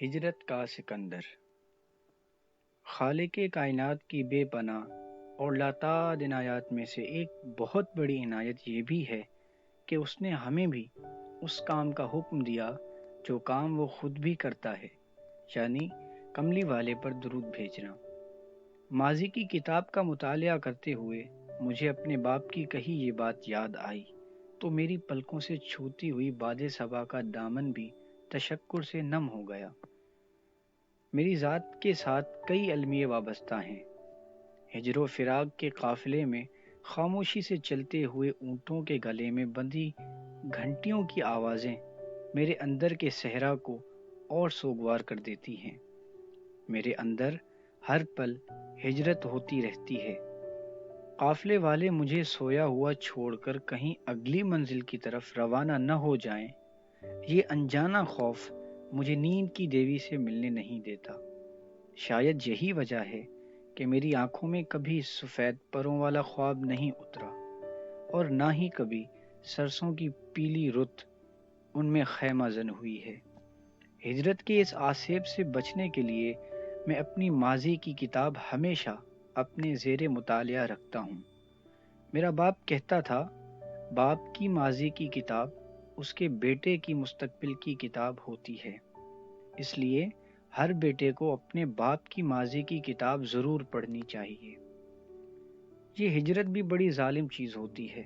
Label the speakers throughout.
Speaker 1: ہجرت کا سکندر۔ خالق کائنات کی بے پناہ اور لاتعداد عنایات میں سے ایک بہت بڑی عنایت یہ بھی ہے کہ اس نے ہمیں بھی اس کام کا حکم دیا جو کام وہ خود بھی کرتا ہے، یعنی کملی والے پر درود بھیجنا۔ ماضی کی کتاب کا مطالعہ کرتے ہوئے مجھے اپنے باپ کی کہی یہ بات یاد آئی تو میری پلکوں سے چھوتی ہوئی باد صبا کا دامن بھی تشکر سے نم ہو گیا۔ میری ذات کے ساتھ کئی المیے وابستہ ہیں۔ ہجر و فراق کے قافلے میں خاموشی سے چلتے ہوئے اونٹوں کے گلے میں بندھی گھنٹیوں کی آوازیں میرے اندر کے صحرا کو اور سوگوار کر دیتی ہیں۔ میرے اندر ہر پل ہجرت ہوتی رہتی ہے۔ قافلے والے مجھے سویا ہوا چھوڑ کر کہیں اگلی منزل کی طرف روانہ نہ ہو جائیں، یہ انجانا خوف مجھے نیند کی دیوی سے ملنے نہیں دیتا۔ شاید یہی وجہ ہے کہ میری آنکھوں میں کبھی سفید پروں والا خواب نہیں اترا اور نہ ہی کبھی سرسوں کی پیلی رت ان میں خیمہ زن ہوئی ہے۔ ہجرت کے اس آسیب سے بچنے کے لیے میں اپنی ماضی کی کتاب ہمیشہ اپنے زیر مطالعہ رکھتا ہوں۔ میرا باپ کہتا تھا، باپ کی ماضی کی کتاب اس کے بیٹے کی مستقبل کی کتاب ہوتی ہے، اس لیے ہر بیٹے کو اپنے باپ کی ماضی کی کتاب ضرور پڑھنی چاہیے۔ یہ ہجرت بھی بڑی ظالم چیز ہوتی ہے،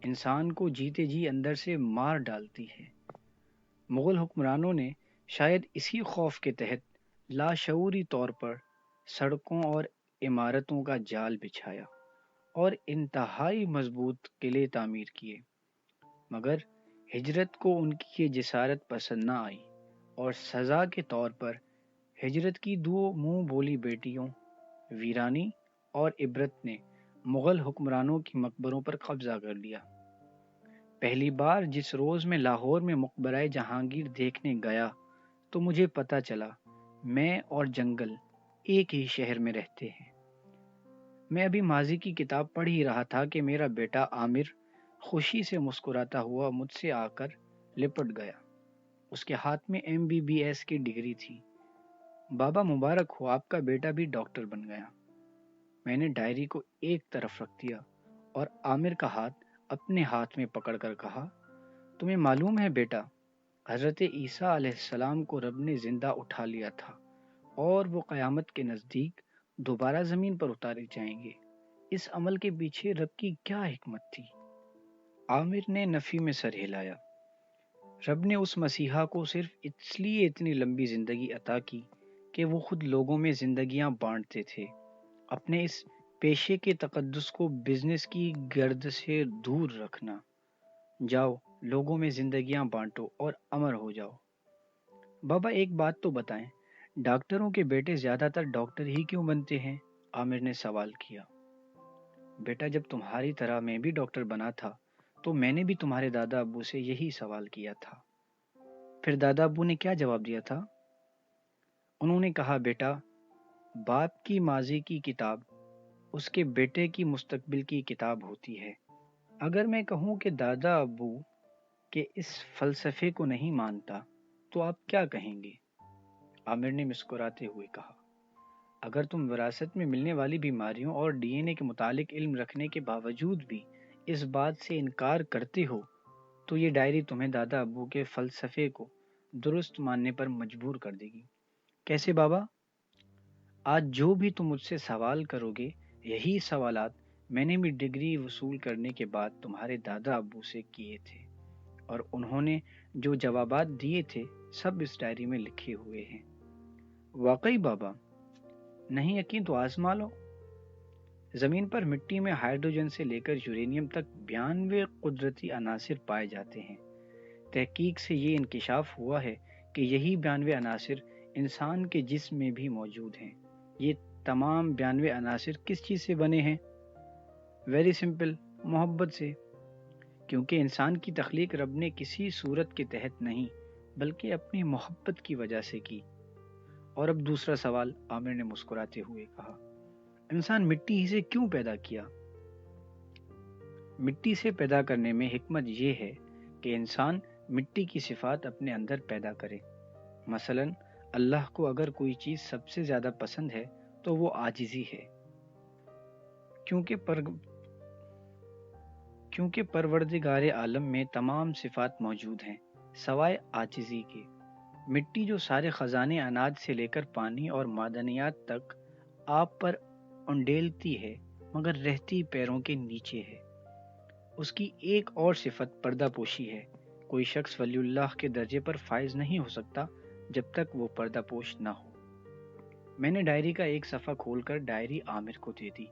Speaker 1: انسان کو جیتے جی اندر سے مار ڈالتی ہے۔ مغل حکمرانوں نے شاید اسی خوف کے تحت لاشعوری طور پر سڑکوں اور عمارتوں کا جال بچھایا اور انتہائی مضبوط قلعے تعمیر کیے، مگر ہجرت کو ان کی یہ جسارت پسند نہ آئی اور سزا کے طور پر ہجرت کی دو منہ بولی بیٹیوں ویرانی اور عبرت نے مغل حکمرانوں کی مقبروں پر قبضہ کر لیا۔ پہلی بار جس روز میں لاہور میں مقبرہ جہانگیر دیکھنے گیا تو مجھے پتا چلا میں اور جنگل ایک ہی شہر میں رہتے ہیں۔ میں ابھی ماضی کی کتاب پڑھ ہی رہا تھا کہ میرا بیٹا عامر خوشی سے مسکراتا ہوا مجھ سے آ کر لپٹ گیا۔ اس کے ہاتھ میں MBBS کی ڈگری تھی۔ بابا مبارک ہو، آپ کا بیٹا بھی ڈاکٹر بن گیا۔ میں نے ڈائری کو ایک طرف رکھ دیا اور عامر کا ہاتھ اپنے ہاتھ میں پکڑ کر کہا، تمہیں معلوم ہے بیٹا، حضرت عیسیٰ علیہ السلام کو رب نے زندہ اٹھا لیا تھا اور وہ قیامت کے نزدیک دوبارہ زمین پر اتارے جائیں گے۔ اس عمل کے پیچھے رب کی کیا حکمت تھی؟ عامر نے نفی میں سر ہلایا۔ رب نے اس مسیحا کو صرف اس لیے اتنی لمبی زندگی عطا کی کہ وہ خود لوگوں میں زندگیاں بانٹتے تھے۔ اپنے اس پیشے کے تقدس کو بزنس کی گرد سے دور رکھنا۔ جاؤ لوگوں میں زندگیاں بانٹو اور امر ہو جاؤ۔ بابا ایک بات تو بتائیں، ڈاکٹروں کے بیٹے زیادہ تر ڈاکٹر ہی کیوں بنتے ہیں؟ عامر نے سوال کیا۔ بیٹا جب تمہاری طرح میں بھی ڈاکٹر بنا تھا تو میں نے بھی تمہارے دادا ابو سے یہی سوال کیا تھا۔ پھر دادا ابو نے کیا جواب دیا تھا؟ انہوں نے کہا، بیٹا باپ کی ماضی کی کتاب اس کے بیٹے کی مستقبل کی کتاب ہوتی ہے۔ اگر میں کہوں کہ دادا ابو کے اس فلسفے کو نہیں مانتا تو آپ کیا کہیں گے؟ عامر نے مسکراتے ہوئے کہا، اگر تم وراثت میں ملنے والی بیماریوں اور DNA کے متعلق علم رکھنے کے باوجود بھی اس بات سے انکار کرتے ہو تو یہ ڈائری تمہیں دادا ابو کے فلسفے کو درست ماننے پر مجبور کر دے گی۔ کیسے بابا؟ آج جو بھی تم مجھ سے سوال کرو گے، یہی سوالات میں نے بھی ڈگری وصول کرنے کے بعد تمہارے دادا ابو سے کیے تھے، اور انہوں نے جو جوابات دیے تھے سب اس ڈائری میں لکھے ہوئے ہیں۔ واقعی بابا؟ نہیں یقین تو آزما لو۔ زمین پر مٹی میں ہائیڈروجن سے لے کر یورینیم تک 92 قدرتی عناصر پائے جاتے ہیں۔ تحقیق سے یہ انکشاف ہوا ہے کہ یہی 92 عناصر انسان کے جسم میں بھی موجود ہیں۔ یہ تمام 92 عناصر کس چیز سے بنے ہیں؟ ویری سمپل، محبت سے، کیونکہ انسان کی تخلیق رب نے کسی صورت کے تحت نہیں بلکہ اپنی محبت کی وجہ سے کی۔ اور اب دوسرا سوال، عامر نے مسکراتے ہوئے کہا، انسان مٹی ہی سے کیوں پیدا کیا؟ مٹی سے پیدا کرنے میں حکمت یہ ہے کہ انسان مٹی کی صفات اپنے اندر پیدا کرے۔ مثلا اللہ کو اگر کوئی چیز سب سے زیادہ پسند ہے تو وہ عاجزی ہے، کیونکہ پروردگار عالم میں تمام صفات موجود ہیں سوائے عاجزی کے۔ مٹی جو سارے خزانے اناج سے لے کر پانی اور معدنیات تک آپ پر انڈیلتی ہے مگر رہتی پیروں کے نیچے ہے۔ اس کی ایک اور صفت پردہ پوشی ہے۔ کوئی شخص ولی اللہ کے درجے پر فائز نہیں ہو سکتا جب تک وہ پردہ پوش نہ ہو۔ میں نے ڈائری کا ایک صفحہ کھول کر ڈائری عامر کو دے دی۔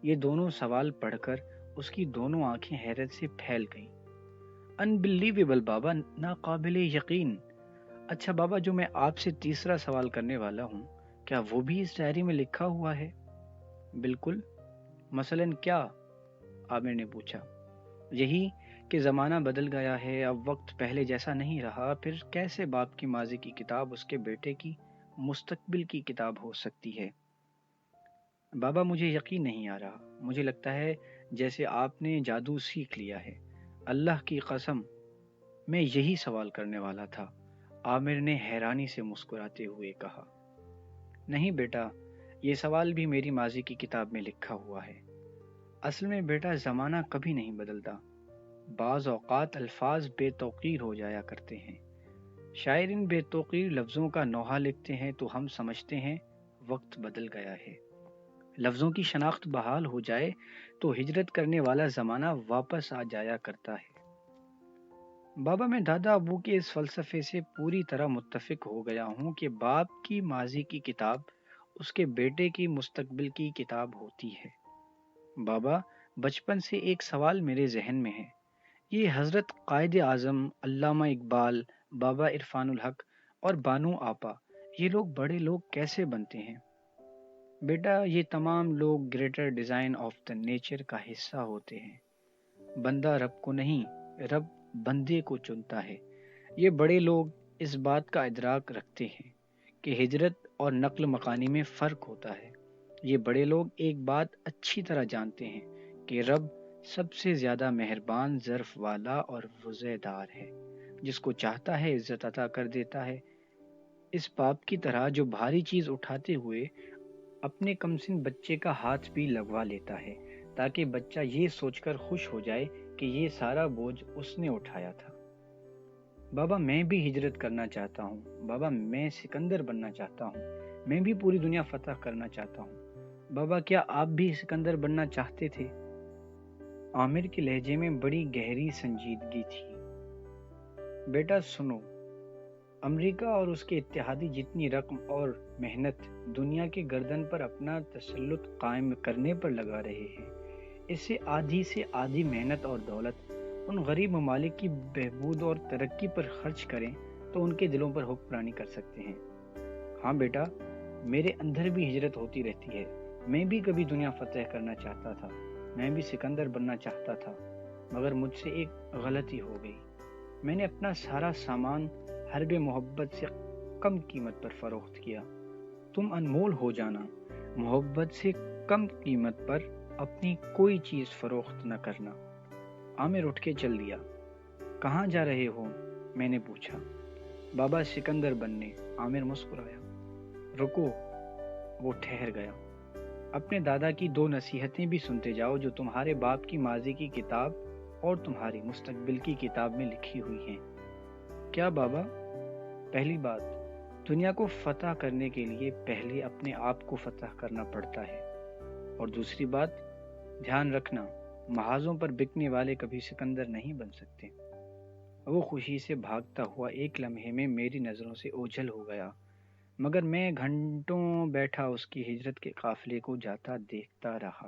Speaker 1: یہ دونوں سوال پڑھ کر اس کی دونوں آنکھیں حیرت سے پھیل گئیں۔ انبلیویبل بابا، ناقابل یقین۔ اچھا بابا، جو میں آپ سے تیسرا سوال کرنے والا ہوں، کیا وہ بھی اس ڈائری میں لکھا ہوا ہے؟ بالکل۔ مثلاً کیا؟ عامر نے پوچھا۔ یہی کہ زمانہ بدل گیا ہے، اب وقت پہلے جیسا نہیں رہا، پھر کیسے باپ کی ماضی کی کتاب اس کے بیٹے کی مستقبل کی کتاب ہو سکتی ہے؟ بابا مجھے یقین نہیں آ رہا، مجھے لگتا ہے جیسے آپ نے جادو سیکھ لیا ہے۔ اللہ کی قسم میں یہی سوال کرنے والا تھا، عامر نے حیرانی سے مسکراتے ہوئے کہا۔ نہیں بیٹا، یہ سوال بھی میری ماضی کی کتاب میں لکھا ہوا ہے۔ اصل میں بیٹا زمانہ کبھی نہیں بدلتا، بعض اوقات الفاظ بے توقیر ہو جایا کرتے ہیں۔ شاعر ان بے توقیر لفظوں کا نوحہ لکھتے ہیں تو ہم سمجھتے ہیں وقت بدل گیا ہے۔ لفظوں کی شناخت بحال ہو جائے تو ہجرت کرنے والا زمانہ واپس آ جایا کرتا ہے۔ بابا میں دادا ابو کے اس فلسفے سے پوری طرح متفق ہو گیا ہوں کہ باپ کی ماضی کی کتاب اس کے بیٹے کی مستقبل کی کتاب ہوتی ہے۔ بابا بچپن سے ایک سوال میرے ذہن میں ہے، یہ حضرت قائد اعظم علامہ اقبال، بابا عرفان الحق اور بانو آپا، یہ لوگ بڑے لوگ کیسے بنتے ہیں؟ بیٹا یہ تمام لوگ greater design of the nature کا حصہ ہوتے ہیں۔ بندہ رب کو نہیں، رب بندے کو چنتا ہے۔ یہ بڑے لوگ اس بات کا ادراک رکھتے ہیں کہ ہجرت اور نقل مکانی میں فرق ہوتا ہے۔ یہ بڑے لوگ ایک بات اچھی طرح جانتے ہیں کہ رب سب سے زیادہ مہربان، ظرف والا اور وعدہ دار ہے، جس کو چاہتا ہے عزت عطا کر دیتا ہے۔ اس باپ کی طرح جو بھاری چیز اٹھاتے ہوئے اپنے کمسن بچے کا ہاتھ بھی لگوا لیتا ہے تاکہ بچہ یہ سوچ کر خوش ہو جائے کہ یہ سارا بوجھ اس نے اٹھایا تھا۔ بابا میں بھی ہجرت کرنا چاہتا ہوں، بابا میں سکندر بننا چاہتا ہوں، میں بھی پوری دنیا فتح کرنا چاہتا ہوں۔ بابا کیا آپ بھی سکندر بننا چاہتے تھے؟ عامر کے لہجے میں بڑی گہری سنجیدگی تھی۔ بیٹا سنو، امریکہ اور اس کے اتحادی جتنی رقم اور محنت دنیا کے گردن پر اپنا تسلط قائم کرنے پر لگا رہے ہیں، اس سے آدھی محنت اور دولت ان غریب ممالک کی بہبود اور ترقی پر خرچ کریں تو ان کے دلوں پر حکمرانی کر سکتے ہیں۔ ہاں بیٹا، میرے اندر بھی ہجرت ہوتی رہتی ہے، میں بھی کبھی دنیا فتح کرنا چاہتا تھا، میں بھی سکندر بننا چاہتا تھا، مگر مجھ سے ایک غلطی ہو گئی۔ میں نے اپنا سارا سامان حرب محبت سے کم قیمت پر فروخت کیا۔ تم انمول ہو جانا، محبت سے کم قیمت پر اپنی کوئی چیز فروخت نہ کرنا۔ عامر اٹھ کے چل دیا۔ کہاں جا رہے ہو؟ میں نے پوچھا۔ بابا سکندر بننے، عامر مسکرایا۔ رکو، وہ ٹھہر گیا۔ اپنے دادا کی 2 نصیحتیں بھی سنتے جاؤ جو تمہارے باپ کی ماضی کی کتاب اور تمہاری مستقبل کی کتاب میں لکھی ہوئی ہیں۔ کیا بابا؟ پہلی بات، دنیا کو فتح کرنے کے لیے پہلے اپنے آپ کو فتح کرنا پڑتا ہے، اور دوسری بات، دھیان رکھنا، محاذوں پر بکنے والے کبھی سکندر نہیں بن سکتے۔ وہ خوشی سے بھاگتا ہوا ایک لمحے میں میری نظروں سے اوجھل ہو گیا، مگر میں گھنٹوں بیٹھا اس کی ہجرت کے قافلے کو جاتا دیکھتا رہا۔